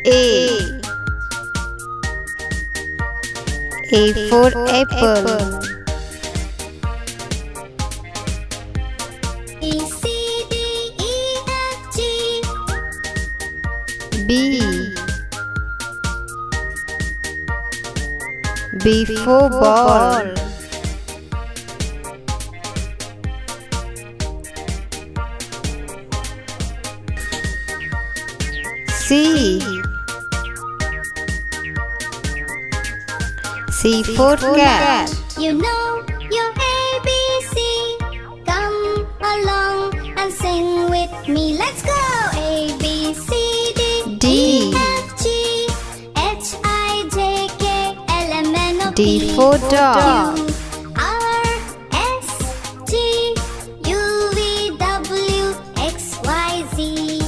A. A for apple. B, C, D, E, F, G. B. B for ball. C. C for cat. You know your ABC. Come along and sing with me. Let's go. A, B, C, D, D. E, F, G, H, I, J, K, L, M, N, O, P. D for dog. Q, R, S, T, U, V, W, X, Y, Z.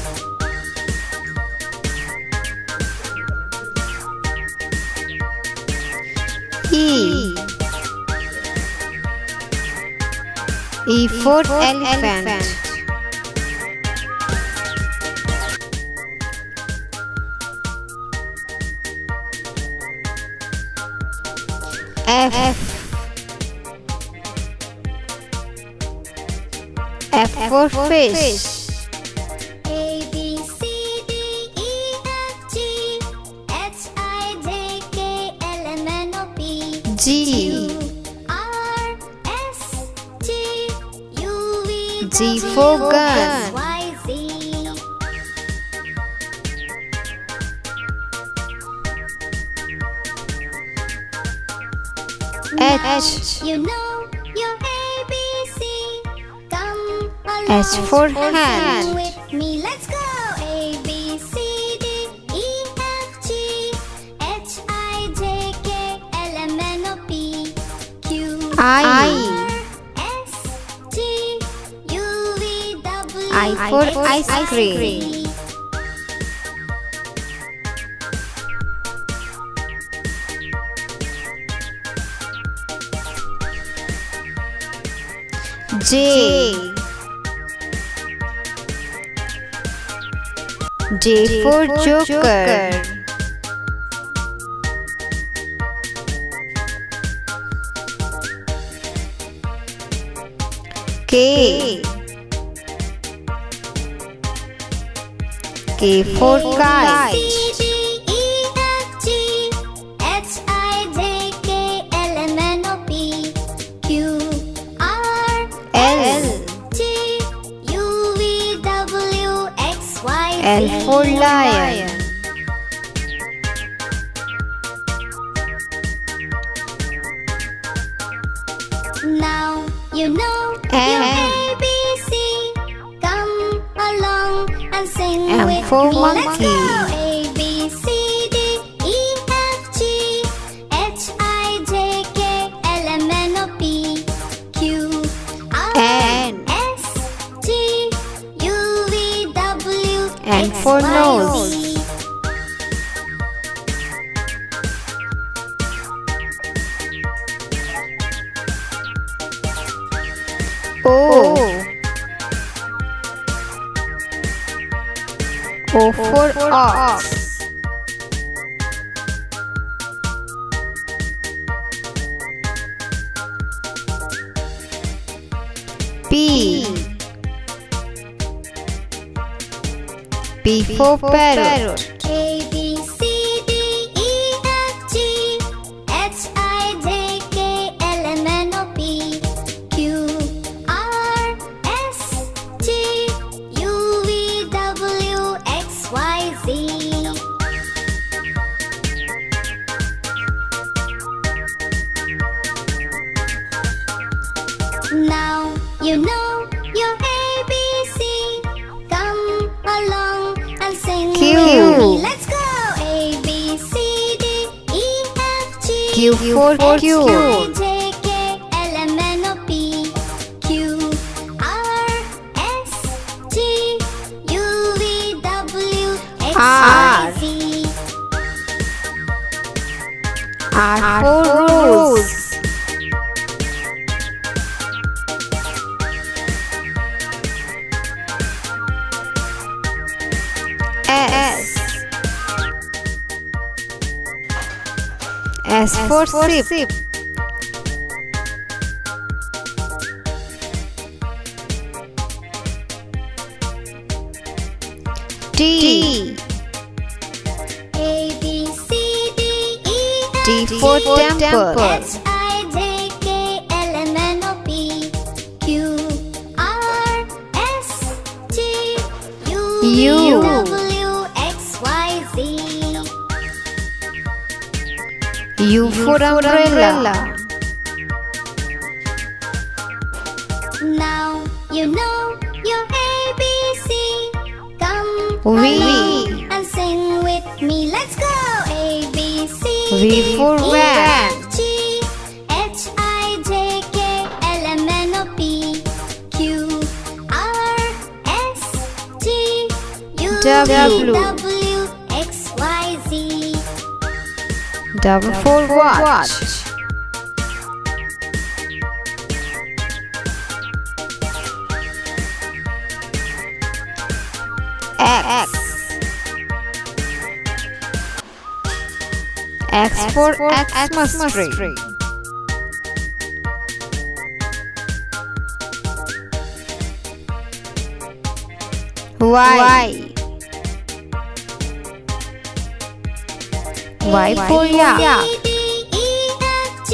E. E for elephant. F. F for fish. A, B, C, D, E, F, G, H, I, J, K, L, M, N, O, P. G. R, S, T, U, V, G W, for X, gun. Y, Z. H. You know your ABC. Come along H for and hand. sing with me. Let's go. A, B, C, D, E, F, G, H, I, J, K, L, M, N, O, P. Q, I. R, S, T, U, V, W, I for X, ice Y, cream. Z. J. J for joker. K. K for kite. C, D, E, F, G, H, I, J, K, L, M, N, O, P. Q, R, L. T, U, V, W, X, Y, Z. L for lion. Now you know your ABC. Come along and sing M with for me. Let's monkey. go. A, B, C, D, E, F, G, H, I, J, K, L, M, N, O, P. Q, R, N. S, T, U, V, W, N X, for Y, nose. Z. O. O for ox. P. P for parrot. A, B, C, D, E, F, G, H, I, J, K, L, M, N, O, P. Q, R, S, T, U, V, W, X, Y, Z. Now you know your ABC. Come along and sing Q. with me. Let's go. A, B, C, D, E, F, G, Q for H, cute. I, J, K, L, M, N, O, P. Q, R, S, T, U, V, W, X, R. Y, Z. R for rose. S. S for sip. T. A B C D E F T G for temple. H I J K L M N O P Q R S T U U. V W X Y Z. U for umbrella. Now you know your ABC. Come V. and sing with me. Let's go. A B C V for D E van. F G H I J K L M N O P Q R S T U V W. W X Y Z. W for watch. X. X for Xmas tree. Y. Y for yak. C D E F G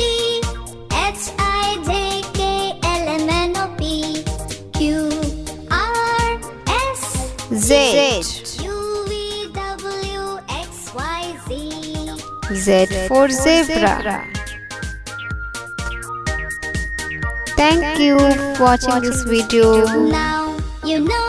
H I J K L M N O P Q R S Z. U V W X Y Z. Z for zebra. Thank you for watching this video. Now you know